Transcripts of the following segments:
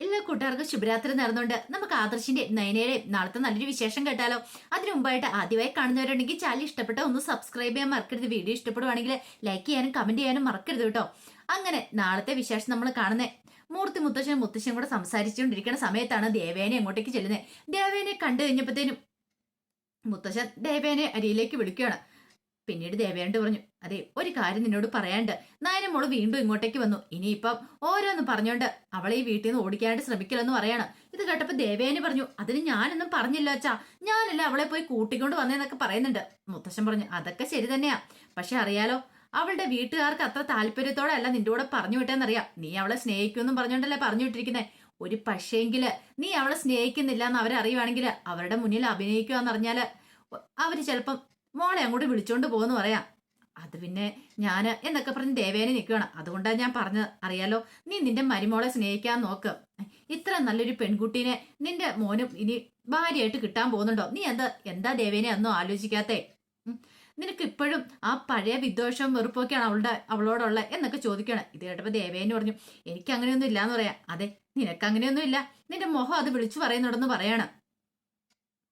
എല്ലാ കൂട്ടുകാർക്കും ശുഭരാത്രി നേർന്നുകൊണ്ട് നമുക്ക് ആദർശിന്റെ നയനയുടെ നാളത്തെ നല്ലൊരു വിശേഷം കേട്ടാലോ. അതിനു മുമ്പായിട്ട് ആദ്യമായി കാണുന്നവരുണ്ടെങ്കിൽ ചാനൽ ഇഷ്ടപ്പെട്ട ഒന്ന് സബ്സ്ക്രൈബ് ചെയ്യാൻ മറക്കരുത്. വീഡിയോ ഇഷ്ടപ്പെടുവാണെങ്കിൽ ലൈക്ക് ചെയ്യാനും കമന്റ് ചെയ്യാനും മറക്കരുത് കേട്ടോ. അങ്ങനെ നാളത്തെ വിശേഷം നമ്മൾ കാണുന്നത് മൂർത്തി മുത്തശ്ശനും മുത്തശ്ശനും കൂടെ സംസാരിച്ചുകൊണ്ടിരിക്കുന്ന സമയത്താണ് ദേവേനെ അങ്ങോട്ടേക്ക് ചെല്ലുന്നത്. ദേവേനെ കണ്ടു കഴിഞ്ഞപ്പോഴത്തേനും മുത്തശ്ശൻ ദേവേനെ അരിയിലേക്ക് വിളിക്കുകയാണ്. പിന്നീട് ദേവയാണ്ട് പറഞ്ഞു, അതെ ഒരു കാര്യം നിന്നോട് പറയാണ്ട്. നയന മോള് വീണ്ടും ഇങ്ങോട്ടേക്ക് വന്നു. ഇനിയിപ്പം ഓരോന്ന് പറഞ്ഞോണ്ട് അവളെ ഈ വീട്ടിൽ നിന്ന് ഓടിക്കാനായിട്ട് ശ്രമിക്കില്ലെന്ന് പറയാണ്. ഇത് കേട്ടപ്പോ ദേവേനെ പറഞ്ഞു, അതിന് ഞാനൊന്നും പറഞ്ഞില്ല അച്ഛാ, ഞാനല്ല അവളെ പോയി കൂട്ടിക്കൊണ്ട് വന്നേന്നൊക്കെ പറയുന്നുണ്ട്. മുത്തശ്ശൻ പറഞ്ഞു, അതൊക്കെ ശരി തന്നെയാ, പക്ഷെ അറിയാലോ അവളുടെ വീട്ടുകാർക്ക് അത്ര താല്പര്യത്തോടെ അല്ല നിന്റെ കൂടെ പറഞ്ഞു വിട്ടെന്നറിയാം. നീ അവളെ സ്നേഹിക്കുമെന്നും പറഞ്ഞോണ്ടല്ലേ പറഞ്ഞു വിട്ടിരിക്കുന്നേ. ഒരു പക്ഷേങ്കില് നീ അവളെ സ്നേഹിക്കുന്നില്ല എന്ന് അവരറിയുവാണെങ്കിൽ അവരുടെ മുന്നിൽ അഭിനയിക്കുവാന്നറിഞ്ഞാല് അവര് ചിലപ്പം മോളെ അങ്ങോട്ട് വിളിച്ചോണ്ട് പോകുന്നു പറയാം. അത് പിന്നെ ഞാന് എന്നൊക്കെ പറഞ്ഞ് ദേവേനെ നിൽക്കുകയാണ്. അതുകൊണ്ടാണ് ഞാൻ പറഞ്ഞത്, അറിയാലോ നീ നിന്റെ മരുമോളെ സ്നേഹിക്കാൻ നോക്ക്. ഇത്ര നല്ലൊരു പെൺകുട്ടീനെ നിന്റെ മോനും ഇനി ഭാര്യയായിട്ട് കിട്ടാൻ പോകുന്നുണ്ടോ? നീ എന്താ ദേവേനെ ഒന്നും ആലോചിക്കാത്തേ? നിനക്ക് ഇപ്പോഴും ആ പഴയ വിദ്വേഷവും വെറുപ്പൊക്കെയാണ് അവളോടുള്ള എന്നൊക്കെ ചോദിക്കണം. ഇത് കേട്ടപ്പോ ദേവേനെ പറഞ്ഞു, എനിക്ക് അങ്ങനെയൊന്നും ഇല്ലാന്ന് പറയാം. അതെ നിനക്ക് അങ്ങനെയൊന്നും ഇല്ല, നിന്റെ മുഖം അത് വിളിച്ചു പറയുന്നുണ്ടെന്ന് പറയാണ്.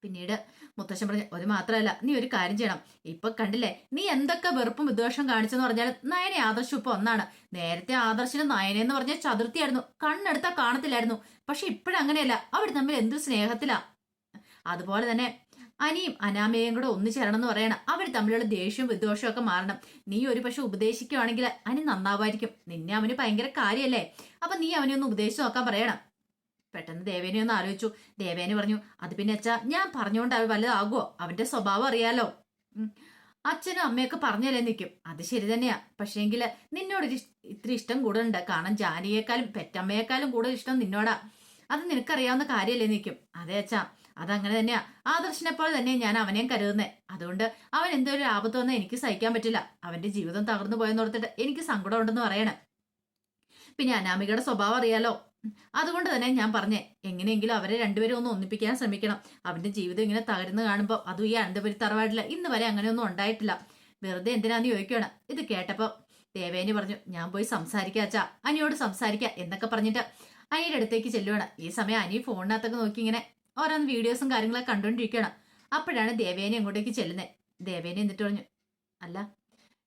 പിന്നീട് മുത്തശ്ശൻ പറഞ്ഞു, ഒരു മാത്രമല്ല നീ ഒരു കാര്യം ചെയ്യണം. ഇപ്പൊ കണ്ടില്ലേ നീ എന്തൊക്കെ വെറുപ്പും വിദ്വേഷം കാണിച്ചെന്ന് പറഞ്ഞാൽ നയനെ ആദർശം ഇപ്പൊ ഒന്നാണ്. നേരത്തെ ആദർശിന് നയനെന്ന് പറഞ്ഞ ചതുർത്ഥിയായിരുന്നു, കണ്ണെടുത്താ കാണത്തില്ലായിരുന്നു. പക്ഷെ ഇപ്പോഴങ്ങനെയല്ല, അവർ തമ്മിൽ എന്ത് സ്നേഹത്തിലാ. അതുപോലെ തന്നെ അനിയും അനാമയും കൂടെ ഒന്നു ചേരണം എന്ന് പറയണം. അവർ തമ്മിലുള്ള ദേഷ്യവും വിദ്വേഷവും ഒക്കെ മാറണം. നീ ഒരു പക്ഷെ ഉപദേശിക്കുവാണെങ്കിൽ അനി നന്നാവായിരിക്കും. നിന്നെ അവന് ഭയങ്കര കാര്യല്ലേ, അപ്പൊ നീ അവനെ ഒന്ന് ഉപദേശിച്ച് നോക്കാൻ പറയണം. പെട്ടെന്ന് ദേവേനെ ഒന്ന് ആലോചിച്ചു. ദേവേനെ പറഞ്ഞു, അത് പിന്നെ അച്ഛാ ഞാൻ പറഞ്ഞുകൊണ്ട് അവ വല്ലതാകുമോ? അവന്റെ സ്വഭാവം അറിയാലോ. അച്ഛനും അമ്മയൊക്കെ പറഞ്ഞല്ലേ നിൽക്കും, അത് ശരി തന്നെയാ. പക്ഷേങ്കില് നിന്നോട് ഇത്തിരി ഇഷ്ടം കൂടുതലുണ്ട്. കാരണം ജാനിയേക്കാളും പെറ്റമ്മയെക്കാളും കൂടുതൽ ഇഷ്ടം നിന്നോടാ. അത് നിനക്കറിയാവുന്ന കാര്യമല്ലേ നിൽക്കും. അതെ അച്ഛാ, അതങ്ങനെ തന്നെയാ. ആദർശിനെ പോലെ തന്നെ ഞാൻ അവനെയും കരുതുന്നേ. അതുകൊണ്ട് അവൻ എന്തൊരു ആപത്ത് വന്നാൽ എനിക്ക് സഹിക്കാൻ പറ്റില്ല. അവന്റെ ജീവിതം തകർന്നു പോയെന്ന് ഓർത്തിട്ട് എനിക്ക് സങ്കടം ഉണ്ടെന്ന് പറയണേ. പിന്നെ അനാമികയുടെ സ്വഭാവം അറിയാലോ. അതുകൊണ്ട് തന്നെ ഞാൻ പറഞ്ഞേ, എങ്ങനെയെങ്കിലും അവരെ രണ്ടുപേരും ഒന്ന് ഒന്നിപ്പിക്കാൻ ശ്രമിക്കണം. അവന്റെ ജീവിതം ഇങ്ങനെ തകർന്നു കാണുമ്പോൾ അതും ഈ അനന്തപുരി തറവാടില്ല, ഇന്ന് വരെ അങ്ങനെയൊന്നും ഉണ്ടായിട്ടില്ല. വെറുതെ എന്തിനാന്ന് ചോദിക്കുകയാണ്. ഇത് കേട്ടപ്പോ ദേവേനി പറഞ്ഞു, ഞാൻ പോയി സംസാരിക്കാം അച്ഛാ, അനിയോട് സംസാരിക്കാം എന്നൊക്കെ പറഞ്ഞിട്ട് അനിയുടെ അടുത്തേക്ക് ചെല്ലുവാണ്. ഈ സമയം അനി ഫോണിനകത്തൊക്കെ നോക്കി ഇങ്ങനെ ഓരോന്ന് വീഡിയോസും കാര്യങ്ങളൊക്കെ കണ്ടുകൊണ്ടിരിക്കുകയാണ്. അപ്പോഴാണ് ദേവേനി അങ്ങോട്ടേക്ക് ചെല്ലുന്നത്. ദേവേനി എന്നിട്ട് പറഞ്ഞു, അല്ല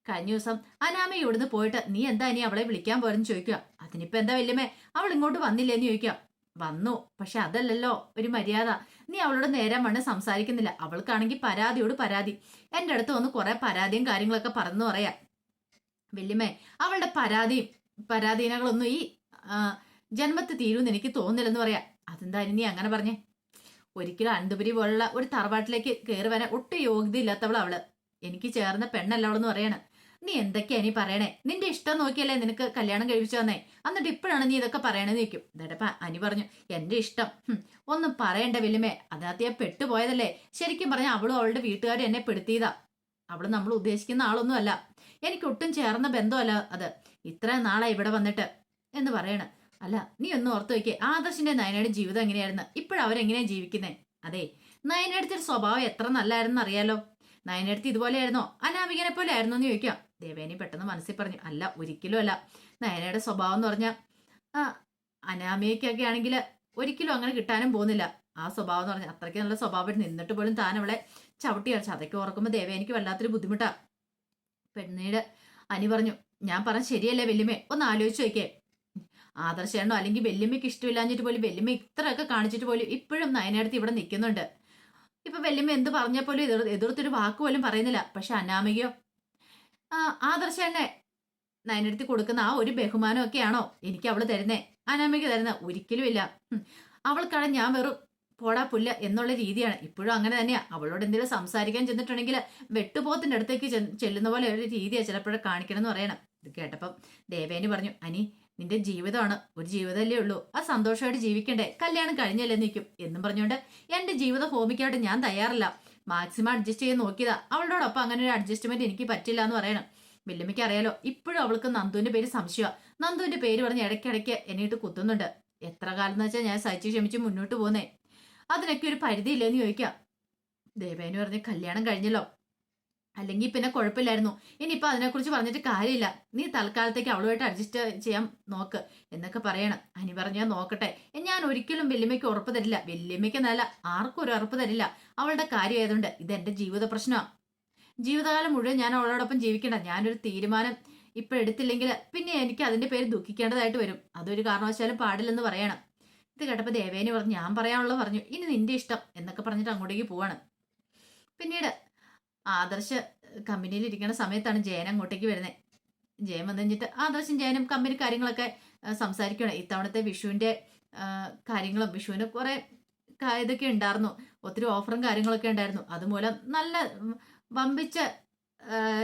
കഴിഞ്ഞ ദിവസം അനാമ ഇവിടുന്ന് പോയിട്ട് നീ എന്താ ഇനി അവളെ വിളിക്കാൻ പോരെന്ന് ചോദിക്കുക. അതിനിപ്പോ എന്താ വല്യമ്മേ, അവൾ ഇങ്ങോട്ട് വന്നില്ലേന്ന് ചോദിക്കുക. വന്നു, പക്ഷെ അതല്ലല്ലോ ഒരു മര്യാദ. നീ അവളോട് നേരം വണ്ണം സംസാരിക്കുന്നില്ല. അവൾക്കാണെങ്കിൽ പരാതിയോട് പരാതി. എന്റെ അടുത്ത് വന്ന് കുറെ പരാതിയും കാര്യങ്ങളൊക്കെ പറഞ്ഞു പറയാ. വല്യമ്മേ, അവളുടെ പരാധീനങ്ങളൊന്നും ഈ ജന്മത്തിൽ തീരുമെന്ന് എനിക്ക് തോന്നുന്നില്ലെന്ന് പറയാ. അതെന്താ നീ അങ്ങനെ പറഞ്ഞേ? ഒരിക്കലും അനന്തപുരി പോലുള്ള ഒരു തറവാട്ടിലേക്ക് കയറി വരാൻ ഒട്ടും യോഗ്യത ഇല്ലാത്തവൾ അവള്. എനിക്ക് ചേർന്ന പെണ്ണല്ല അവളെന്ന് പറയണ. നീ എന്തൊക്കെയാ നീ പറയണേ? നിന്റെ ഇഷ്ടം നോക്കിയല്ലേ നിനക്ക് കല്യാണം കഴിപ്പിച്ചു വന്നേ, എന്നിട്ട് ഇപ്പോഴാണ് നീ ഇതൊക്കെ പറയണെന്ന് നിൽക്കും. എന്നിട്ടപ്പ അനി പറഞ്ഞു, എന്റെ ഇഷ്ടം ഒന്നും പറയണ്ട വല്യമ്മേ, അതിനകത്ത് ഞാൻ പെട്ടുപോയതല്ലേ. ശരിക്കും പറഞ്ഞ അവളും അവളുടെ വീട്ടുകാരും എന്നെ പെടുത്തിയതാ. അവള് നമ്മൾ ഉദ്ദേശിക്കുന്ന ആളൊന്നും അല്ല. എനിക്ക് ഒട്ടും ചേർന്ന ബന്ധമല്ല അത്. ഇത്ര നാളായി ഇവിടെ വന്നിട്ട് എന്ന് പറയണ. അല്ല നീ ഒന്ന് ഓർത്തു വയ്ക്കേ, ആദർശിന്റെ നയനയുടെ ജീവിതം എങ്ങനെയായിരുന്നു, ഇപ്പോഴവരെങ്ങനെയാ ജീവിക്കുന്നേ? അതെ നയനടുത്തൊരു സ്വഭാവം എത്ര നല്ലായിരുന്നു അറിയാലോ. നയനടുത്ത് ഇതുപോലെയായിരുന്നോ, അനാമികനെ പോലെ ആയിരുന്നോ എന്ന് ചോദിക്കാം. ദേവേനി പെട്ടെന്ന് മനസ്സിൽ പറഞ്ഞു, അല്ല ഒരിക്കലും അല്ല. നയനയുടെ സ്വഭാവം എന്ന് പറഞ്ഞാൽ അനാമികയ്ക്കൊക്കെ ആണെങ്കിൽ ഒരിക്കലും അങ്ങനെ കിട്ടാനും പോകുന്നില്ല. ആ സ്വഭാവം എന്ന് പറഞ്ഞാൽ അത്രയ്ക്ക് നല്ല സ്വഭാവം നിന്നിട്ട് പോലും താൻ അവളെ ചവിട്ടി അടച്ചു. അതൊക്കെ ഓർക്കുമ്പോൾ ദേവേനിക്ക് വല്ലാത്തൊരു ബുദ്ധിമുട്ടാ. പിന്നീട് അനി പറഞ്ഞു, ഞാൻ പറഞ്ഞ ശരിയല്ലേ വല്യമ്മേ, ഒന്ന് ആലോചിച്ച് നോക്കേ. ആദർശേണോ അല്ലെങ്കിൽ വല്യമ്മയ്ക്ക് ഇഷ്ടമില്ലാഞ്ഞിട്ട് പോലും വല്യമ്മ ഇത്രയൊക്കെ കാണിച്ചിട്ട് പോലും ഇപ്പോഴും നയനടുത്ത് ഇവിടെ നിൽക്കുന്നുണ്ട്. ഇപ്പൊ വല്യമ്മ എന്ത് പറഞ്ഞാൽ പോലും എതിർത്തൊരു വാക്ക് പോലും പറയുന്നില്ല. പക്ഷെ അനാമികയോ ആദർശേണ്ണെ നയനടുത്ത് കൊടുക്കുന്ന ആ ഒരു ബഹുമാനം ഒക്കെയാണോ എനിക്ക് അവള് തരുന്നേ? അനാമിക തരുന്ന ഒരിക്കലും ഇല്ല. അവൾക്കാണ് ഞാൻ വെറും പോടാ പുല്ല എന്നുള്ള രീതിയാണ് ഇപ്പോഴും. അങ്ങനെ തന്നെയാ. അവളോട് എന്തെങ്കിലും സംസാരിക്കാൻ ചെന്നിട്ടുണ്ടെങ്കിൽ വെട്ടുപോത്തിന്റെ അടുത്തേക്ക് ചെല്ലുന്ന പോലെ ഒരു രീതിയാ ചിലപ്പോഴെ കാണിക്കണം എന്ന് പറയണം. ഇത് കേട്ടപ്പം ദേവേനി പറഞ്ഞു, അനി നിന്റെ ജീവിതമാണ്, ഒരു ജീവിതമല്ലേ ഉള്ളൂ, ആ സന്തോഷമായിട്ട് ജീവിക്കണ്ടേ, കല്യാണം കഴിഞ്ഞല്ലേ നിൽക്കും എന്നും പറഞ്ഞുകൊണ്ട് എന്റെ ജീവിതം ഹോമിക്കായിട്ട് ഞാൻ തയ്യാറല്ല. മാക്സിമം അഡ്ജസ്റ്റ് ചെയ്ത് നോക്കിയതാ. അവളോടൊപ്പം അങ്ങനെ ഒരു അഡ്ജസ്റ്റ്മെന്റ് എനിക്ക് പറ്റില്ല എന്ന് പറയണം. വല്യമ്മയ്ക്ക് അറിയാലോ ഇപ്പോഴും അവൾക്ക് നന്ദുവിന്റെ പേര് സംശയമാണ്. നന്ദുവിന്റെ പേര് പറഞ്ഞ് ഇടയ്ക്കിടയ്ക്ക് എന്നിട്ട് കുത്തുന്നുണ്ട്. എത്ര കാലം എന്ന് വെച്ചാൽ ഞാൻ സഹിച്ച് ക്ഷമിച്ച് മുന്നോട്ട് പോകുന്നേ, അതിനൊക്കെ ഒരു പരിധി ഇല്ലെന്ന് ചോദിക്കാം. ദേവേനി പറഞ്ഞ്, കല്യാണം കഴിഞ്ഞല്ലോ, അല്ലെങ്കിൽ പിന്നെ കുഴപ്പമില്ലായിരുന്നു. ഇനിയിപ്പോൾ അതിനെക്കുറിച്ച് പറഞ്ഞിട്ട് കാര്യമില്ല. നീ തൽക്കാലത്തേക്ക് അവളുമായിട്ട് അഡ്ജസ്റ്റ് ചെയ്യാൻ നോക്ക് എന്നൊക്കെ പറയണം. അനി പറഞ്ഞു ഞാൻ നോക്കട്ടെ. ഞാൻ ഒരിക്കലും വല്യമ്മയ്ക്ക് ഉറപ്പ് തരില്ല. വല്യമ്മയ്ക്ക് നല്ല ആർക്കും ഒരു ഉറപ്പ് തരില്ല. അവളുടെ കാര്യം ആയതുകൊണ്ട് ഇതെന്റെ ജീവിത പ്രശ്നമാണ്. ജീവിതകാലം മുഴുവൻ ഞാൻ അവളോടൊപ്പം ജീവിക്കണ്ട. ഞാനൊരു തീരുമാനം ഇപ്പൊ എടുത്തില്ലെങ്കിൽ പിന്നെ എനിക്ക് അതിന്റെ പേര് ദുഃഖിക്കേണ്ടതായിട്ട് വരും. അതൊരു കാരണവശാലും പാടില്ലെന്ന് പറയണം. ഇത് കേട്ടപ്പോൾ ദേവേനി പറഞ്ഞു ഞാൻ പറയാനുള്ളത് പറഞ്ഞു. ഇനി നിന്റെ ഇഷ്ടം എന്നൊക്കെ പറഞ്ഞിട്ട് അങ്ങോട്ടേക്ക് പോവാണ്. പിന്നീട് ആദർശ് കമ്പനിയിൽ ഇരിക്കുന്ന സമയത്താണ് ജയൻ അങ്ങോട്ടേക്ക് വരുന്നത്. ജയൻ വന്നു കഴിഞ്ഞിട്ട് ആദർശും ജയനും കമ്പനി കാര്യങ്ങളൊക്കെ സംസാരിക്കണം. ഇത്തവണത്തെ വിഷുവിന്റെ കാര്യങ്ങളും വിഷുവിന് കുറെ ഇതൊക്കെ ഉണ്ടായിരുന്നു. ഒത്തിരി ഓഫറും കാര്യങ്ങളൊക്കെ ഉണ്ടായിരുന്നു. അതുമൂലം നല്ല വമ്പിച്ച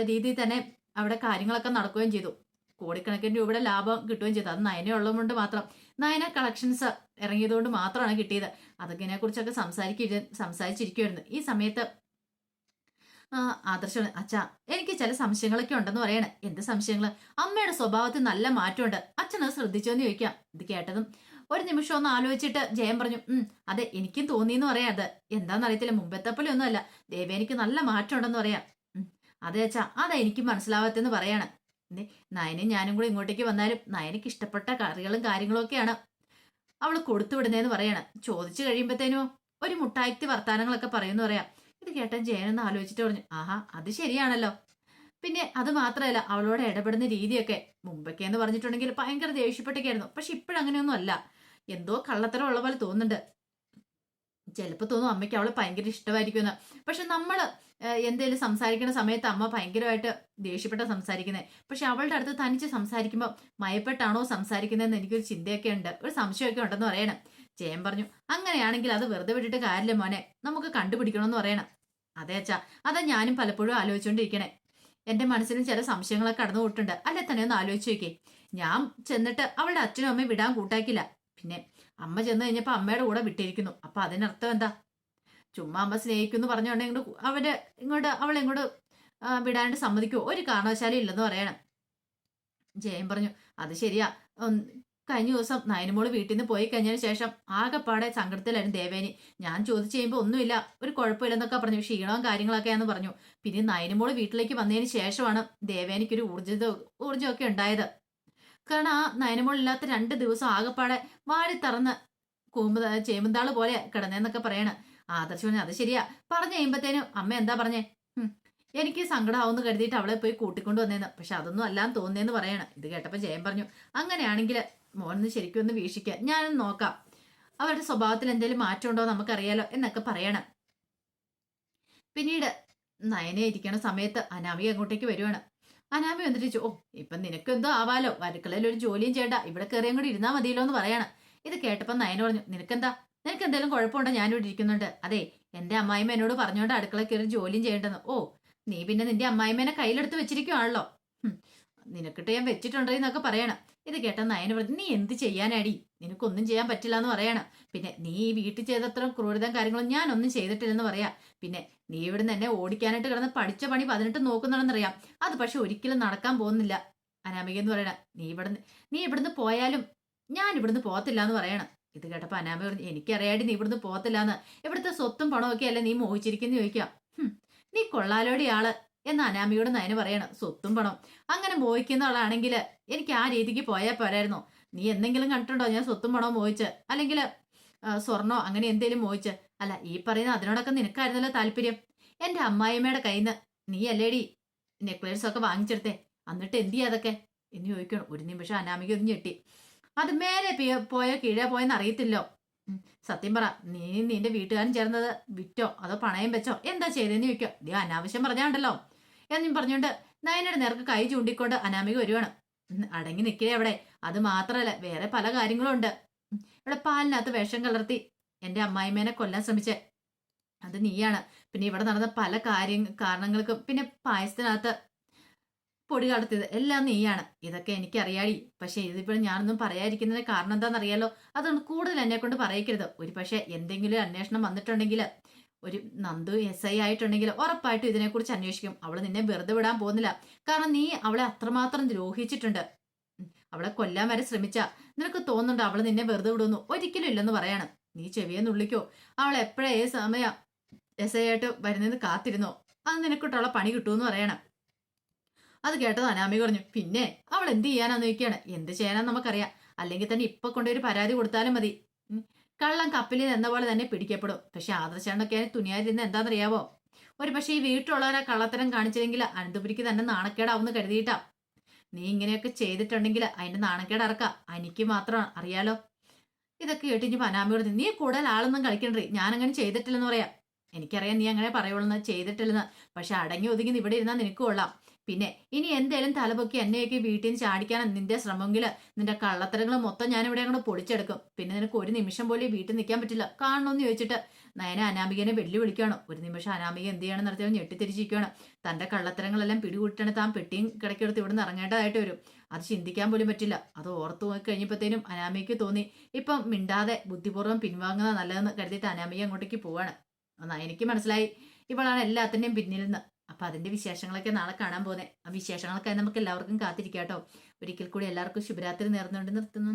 രീതിയിൽ തന്നെ അവിടെ കാര്യങ്ങളൊക്കെ നടക്കുകയും ചെയ്തു. കോടിക്കണക്കിന് രൂപയുടെ ലാഭം കിട്ടുകയും ചെയ്തു. അത് നയന ഉള്ളതുകൊണ്ട് മാത്രം, നയന കളക്ഷൻസ് ഇറങ്ങിയതുകൊണ്ട് മാത്രമാണ് കിട്ടിയത്. അതൊക്കെ കുറിച്ചൊക്കെ സംസാരിച്ചിരിക്കുമായിരുന്നു. ഈ സമയത്ത് ആദർശം അച്ഛാ എനിക്ക് ചില സംശയങ്ങളൊക്കെ ഉണ്ടെന്ന് പറയണേ. എന്ത് സംശയങ്ങള്? അമ്മയുടെ സ്വഭാവത്തിൽ നല്ല മാറ്റമുണ്ട്. അച്ഛനത് ശ്രദ്ധിച്ചോന്ന് ചോദിക്കാം. ഇത് കേട്ടതും ഒരു നിമിഷം ഒന്ന് ആലോചിച്ചിട്ട് ജയൻ പറഞ്ഞു അതെ എനിക്കും തോന്നിയെന്ന് പറയാം. അത് എന്താണെന്നറിയത്തില്ല, മുമ്പത്തെ പോലെ ഒന്നും അല്ല. ദേവേനിക്ക് നല്ല മാറ്റം ഉണ്ടെന്ന് പറയാം. അതെ അച്ഛാ അതാ എനിക്കും മനസ്സിലാവാത്തെന്ന് പറയാണ്. നയനും ഞാനും കൂടി ഇങ്ങോട്ടേക്ക് വന്നാലും നയനക്ക് ഇഷ്ടപ്പെട്ട കറികളും കാര്യങ്ങളും ഒക്കെയാണ് അവള് കൊടുത്തു വിടുന്നതെന്ന് പറയാണ്. ചോദിച്ചു കഴിയുമ്പോഴത്തേനും ഒരു മുട്ടായിക്തി വർത്താനങ്ങളൊക്കെ പറയുമെന്ന് പറയാം. ഇത് കേട്ട ജയനൊന്ന് ആലോചിച്ചിട്ട് പറഞ്ഞു ആഹാ അത് ശരിയാണല്ലോ. പിന്നെ അത് മാത്രമല്ല അവളോട് ഇടപെടുന്ന രീതിയൊക്കെ മുമ്പൊക്കെ എന്ന് പറഞ്ഞിട്ടുണ്ടെങ്കിൽ ഭയങ്കര ദേഷ്യപ്പെട്ടൊക്കെയായിരുന്നു. പക്ഷെ ഇപ്പോഴങ്ങനെയൊന്നും അല്ല. എന്തോ കള്ളത്തരം ഉള്ള പോലെ തോന്നുന്നുണ്ട്. ചിലപ്പോൾ തോന്നും അമ്മയ്ക്ക് അവളെ ഭയങ്കര ഇഷ്ടമായിരിക്കുമെന്ന്. പക്ഷെ നമ്മള് എന്തേലും സംസാരിക്കുന്ന സമയത്ത് അമ്മ ഭയങ്കരമായിട്ട് ദേഷ്യപ്പെട്ട സംസാരിക്കുന്നത്. പക്ഷെ അവളുടെ അടുത്ത് തനിച്ച് സംസാരിക്കുമ്പോൾ മയപ്പെട്ടാണോ സംസാരിക്കുന്നതെന്ന് എനിക്കൊരു ചിന്തയൊക്കെ ഉണ്ട്, ഒരു സംശയമൊക്കെ ഉണ്ടെന്ന് പറയണം. ജയൻ പറഞ്ഞു അങ്ങനെയാണെങ്കിൽ അത് വെറുതെ വിട്ടിട്ട് കാര്യമില്ല മോനെ, നമുക്ക് കണ്ടുപിടിക്കണമെന്ന് പറയണം. അതെ അച്ഛാ അതാ ഞാനും പലപ്പോഴും ആലോചിച്ചുകൊണ്ടിരിക്കണേ. എന്റെ മനസ്സിലും ചില സംശയങ്ങളൊക്കെ കടന്നു പോയിട്ടുണ്ട്. അല്ലെ തന്നെ ഒന്ന് ആലോചിച്ച് നോക്കേ. ഞാൻ ചെന്നിട്ട് അവളുടെ അച്ഛനും അമ്മയും വിടാൻ കൂട്ടാക്കില്ല. പിന്നെ അമ്മ ചെന്ന് കഴിഞ്ഞപ്പോ അമ്മയുടെ കൂടെ വിട്ടിരിക്കുന്നു. അപ്പൊ അതിനർത്ഥം എന്താ? ചുമ്മാ അമ്മ സ്നേഹിക്കുന്നു പറഞ്ഞുകൊണ്ടെങ്കിൽ അവളെങ്ങോട്ട് വിടാണ്ട് സമ്മതിക്കുമോ? ഒരു കാരണവശാലും ഇല്ലെന്ന് പറയണം. ജയൻ പറഞ്ഞു അത് ശരിയാ. കഴിഞ്ഞ ദിവസം നയനമോള് വീട്ടിൽ നിന്ന് പോയി കഴിഞ്ഞതിന് ശേഷം ആകെപ്പാടെ സങ്കടത്തിലായിരുന്നു ദേവേനി. ഞാൻ ചോദിച്ചു കഴിയുമ്പോൾ ഒന്നുമില്ല, ഒരു കുഴപ്പമില്ലെന്നൊക്കെ പറഞ്ഞു, ക്ഷീണവും കാര്യങ്ങളൊക്കെയാന്ന് പറഞ്ഞു. പിന്നെ നയനമോള് വീട്ടിലേക്ക് വന്നതിന് ശേഷമാണ് ദേവേനിക്കൊരു ഊർജ്ജമൊക്കെ ഉണ്ടായത്. കാരണം ആ നയനമോളില്ലാത്ത 2 ദിവസം ആകെപ്പാടെ വാടി തറന്ന് ചേമ്പുന്താള് പോലെ കിടന്നേന്നൊക്കെ പറയണം. ആദർശ് അത് ശരിയാ. പറഞ്ഞു കഴിയുമ്പത്തേനും അമ്മ എന്താ പറഞ്ഞേ? എനിക്ക് സങ്കടമാവുമെന്ന് കരുതിയിട്ട് അവളെ പോയി കൂട്ടിക്കൊണ്ട് വന്നേന്ന്. പക്ഷെ അതൊന്നും അല്ലാന്ന് തോന്നുന്നേന്ന് പറയണം. ഇത് കേട്ടപ്പോൾ ജയൻ പറഞ്ഞു അങ്ങനെയാണെങ്കിൽ മോനൊന്ന് ശരിക്കും ഒന്ന് വീക്ഷിക്കുക, ഞാനൊന്ന് നോക്കാം അവരുടെ സ്വഭാവത്തിൽ എന്തെങ്കിലും മാറ്റം ഉണ്ടോ നമുക്കറിയാലോ എന്നൊക്കെ പറയണം. പിന്നീട് നയനെ ഇരിക്കണ സമയത്ത് അനാമിക അങ്ങോട്ടേക്ക് വരുവാണ്. അനാമി വന്നിട്ട് ഇപ്പൊ നിനക്ക് എന്തോ ആവാലോ, അടുക്കളയിൽ ഒരു ജോലിയും ചെയ്യണ്ട, ഇവിടെ കയറിയും കൂടി ഇരുന്നാ മതിയല്ലോ എന്ന് പറയണം. ഇത് കേട്ടപ്പോ നയന പറഞ്ഞു നിനക്ക് എന്തെങ്കിലും കുഴപ്പമുണ്ടോ? ഞാനിവിടെ ഇരിക്കുന്നുണ്ട്. അതെ എന്റെ അമ്മായിമ്മ എന്നോട് പറഞ്ഞോണ്ട് അടുക്കള കയറി ജോലിയും ചെയ്യേണ്ടെന്ന്. നീ പിന്നെ നിന്റെ അമ്മായിമ്മേനെ കയ്യിലെടുത്ത് വെച്ചിരിക്കുവാണല്ലോ, നിനക്കിട്ട് ഞാൻ വെച്ചിട്ടുണ്ടോ എന്നൊക്കെ പറയണം. ഇത് കേട്ട നയന പറഞ്ഞു നീ എന്ത് ചെയ്യാനാടി, നിനക്കൊന്നും ചെയ്യാൻ പറ്റില്ല എന്ന് പറയണം. പിന്നെ നീ ഈ വീട്ടിൽ ചെയ്തത്ര ക്രൂരതയും കാര്യങ്ങളും ഞാനൊന്നും ചെയ്തിട്ടില്ലെന്ന് പറയാം. പിന്നെ നീ ഇവിടുന്ന് എന്നെ ഓടിക്കാനായിട്ട് കിടന്ന് പഠിച്ച പണി 18 നോക്കുന്നുണ്ടെന്നറിയാം. അത് പക്ഷെ ഒരിക്കലും നടക്കാൻ പോകുന്നില്ല അനാമിക എന്ന് പറയണം. നീ ഇവിടുന്ന് പോയാലും ഞാൻ ഇവിടുന്ന് പോകത്തില്ല എന്ന് പറയണം. ഇത് കേട്ടപ്പോ അനാമിക പറഞ്ഞു എനിക്കറിയാടി നീ ഇവിടുന്ന് പോകത്തില്ലാന്ന്. ഇവിടുത്തെ സ്വത്തും പണമൊക്കെ അല്ലേ നീ മോഹിച്ചിരിക്കുന്നു ചോദിക്കാം. നീ കൊള്ളാലോടി ആള് എന്ന് അനാമിയോട് നയന് പറയണം. സ്വത്തും പണം അങ്ങനെ മോഹിക്കുന്ന ആളാണെങ്കിൽ എനിക്ക് ആ രീതിക്ക് പോയാൽ പോരായിരുന്നോ? നീ എന്തെങ്കിലും കണ്ടിട്ടുണ്ടോ ഞാൻ സ്വത്തും പണവും മോഹിച്ച്, അല്ലെങ്കിൽ സ്വർണ്ണോ അങ്ങനെ എന്തേലും മോഹിച്ച്? അല്ല ഈ പറയുന്ന അതിനോടൊക്കെ നിനക്കായിരുന്നല്ലോ താല്പര്യം. എന്റെ അമ്മായിമ്മയുടെ കയ്യിൽ നിന്ന് നീ അല്ലേടി നെക്ലേസ് ഒക്കെ വാങ്ങിച്ചെടുത്തേ, എന്നിട്ട് എന്ത് ചെയ്യാ അതൊക്കെ എന്ന് ചോദിക്കണം. ഒരു നിമിഷം അനാമിക ഒന്ന് ഞെട്ടി. അത് മേലെ പോയോ കീഴേ പോയെന്ന് അറിയത്തില്ലോ. സത്യം പറ, നീ നിന്റെ വീട്ടുകാരൻ ചേർന്നത് വിറ്റോ അതോ പണയം വെച്ചോ എന്താ ചെയ്തെന്ന് ചോദിക്കോ. നീ അനാവശ്യം പറഞ്ഞാണ്ടല്ലോ എന്നും പറഞ്ഞുകൊണ്ട് നയനയുടെ നേർക്ക് കൈ ചൂണ്ടിക്കൊണ്ട് അനാമിക വരുവാണ്. അടങ്ങി നിൽക്കേ അവിടെ. അത് മാത്രല്ല വേറെ പല കാര്യങ്ങളും ഉണ്ട്. ഇവിടെ പാലിനകത്ത് വിഷം കലർത്തി എന്റെ അമ്മായിമ്മേനെ കൊല്ലാൻ ശ്രമിച്ചേ അത് നീയാണ്. പിന്നെ ഇവിടെ നടന്ന പല കാരണങ്ങൾക്കും പിന്നെ പായസത്തിനകത്ത് പൊടി കടത്തിയത് എല്ലാം നീയാണ്. ഇതൊക്കെ എനിക്കറിയാടി. പക്ഷെ ഇതിപ്പോഴും ഞാനൊന്നും പറയാതിരിക്കുന്നതിന് കാരണം എന്താണെന്നറിയാലോ. അതുകൊണ്ട് കൂടുതൽ എന്നെ കൊണ്ട് പറയിക്കരുത്. ഒരു പക്ഷെ എന്തെങ്കിലും അന്വേഷണം വന്നിട്ടുണ്ടെങ്കിൽ, ഒരു നന്ദു SI ആയിട്ടുണ്ടെങ്കിൽ ഉറപ്പായിട്ടും ഇതിനെക്കുറിച്ച് അന്വേഷിക്കും. അവള് നിന്നെ വെറുതെ വിടാൻ പോകുന്നില്ല. കാരണം നീ അവളെ അത്രമാത്രം ദ്രോഹിച്ചിട്ടുണ്ട്. അവളെ കൊല്ലാൻ വരെ ശ്രമിച്ച നിനക്ക് തോന്നുന്നുണ്ട് അവള് നിന്നെ വെറുതെ വിടുന്നു? ഒരിക്കലും ഇല്ലെന്ന് പറയാണ്. നീ ചെവിയെ നുള്ളിക്കോ. അവൾ എപ്പോഴേ സമയം SI ആയിട്ട് വരുന്നതെന്ന് കാത്തിരുന്നോ. അത് നിനക്കിട്ടുള്ള പണി കിട്ടുമെന്ന് പറയണം. അത് കേട്ടത് അനാമിക പറഞ്ഞു, പിന്നെ അവൾ എന്ത് ചെയ്യാനാന്ന് ചോദിക്കുകയാണ്. എന്ത് ചെയ്യാനാന്ന് നമുക്കറിയാം. അല്ലെങ്കിൽ തന്നെ ഇപ്പൊ കൊണ്ടൊരു പരാതി കൊടുത്താലും മതി. കള്ളം കപ്പലിൽ എന്ന പോലെ തന്നെ പിടിക്കപ്പെടും. പക്ഷെ ആദർശണ്ണൊക്കെ തുനിയായിരുന്ന എന്താണെന്നറിയാവോ? ഒരു പക്ഷേ ഈ വീട്ടിലുള്ളവരെ കള്ളത്തരം കാണിച്ചില്ലെങ്കിൽ അനന്തപുരിക്ക് തന്നെ നാണക്കേടാവുന്ന് കരുതിയിട്ടാ. നീ ഇങ്ങനെയൊക്കെ ചെയ്തിട്ടുണ്ടെങ്കിൽ അതിന്റെ നാണക്കേട് ഇറക്കാം. എനിക്ക് മാത്രം അറിയാലോ. ഇതൊക്കെ കേട്ട് ഇനി അനാമി പറഞ്ഞു, നീ കൂടുതൽ ആളൊന്നും കളിക്കണ്ടേ, ഞാൻ അങ്ങനെ ചെയ്തിട്ടില്ലെന്ന് പറയാം. എനിക്കറിയാം നീ അങ്ങനെ പറയുള്ളൂ, ചെയ്തിട്ടില്ലെന്ന്. പക്ഷെ അടങ്ങി ഒതുങ്ങി ഇവിടെ ഇരുന്നാൽ നിനക്ക് കൊള്ളാം. പിന്നെ ഇനി എന്തേലും തലപൊക്കി എന്നെയൊക്കെ വീട്ടിൽ നിന്ന് ചാടിക്കാൻ നിന്റെ ശ്രമമെങ്കിൽ നിന്റെ കള്ളത്തരങ്ങൾ മൊത്തം ഞാൻ ഇവിടെ അങ്ങോട്ട് പൊളിച്ചെടുക്കും. പിന്നെ നിനക്ക് ഒരു നിമിഷം പോലും വീട്ടിൽ നിൽക്കാൻ പറ്റില്ല. കാണണമെന്ന് ചോദിച്ചിട്ട് നയന അനാമികനെ വെല്ലുവിളിക്കുകയാണ്. ഒരു നിമിഷം അനാമിക എന്ത് ചെയ്യണം നടത്തിയാൽ ഞെട്ടിത്തിരിച്ചിരിക്കുകയാണ്. തന്റെ കള്ളത്തരങ്ങളെല്ലാം പിടികൂട്ടാണ് താൻ പെട്ടിയും കിടക്കെടുത്ത് ഇവിടെ നിന്ന് ഇറങ്ങേണ്ടതായിട്ട് വരും. അത് ചിന്തിക്കാൻ പോലും പറ്റില്ല. അത് ഓർത്തു പോയി കഴിഞ്ഞപ്പോഴത്തേനും അനാമികയ്ക്ക് തോന്നി ഇപ്പം മിണ്ടാതെ ബുദ്ധിപൂർവ്വം പിൻവാങ്ങുന്നത് നല്ലതെന്ന് കരുതിയിട്ട് അനാമിക അങ്ങോട്ടേക്ക് പോവാണ്. എന്നാ എനിക്ക് മനസ്സിലായി ഇവളാണ് എല്ലാത്തിൻ്റെയും പിന്നിൽ നിന്ന്. അപ്പൊ അതിന്റെ വിശേഷങ്ങളൊക്കെ നാളെ കാണാൻ പോകുന്നത്. ആ വിശേഷങ്ങളൊക്കെ നമുക്ക് എല്ലാവർക്കും കാത്തിരിക്കാം കേട്ടോ. ഒരിക്കൽ കൂടി എല്ലാവർക്കും ശുഭരാത്രി നേർന്നുകൊണ്ട് നിർത്തുന്നു.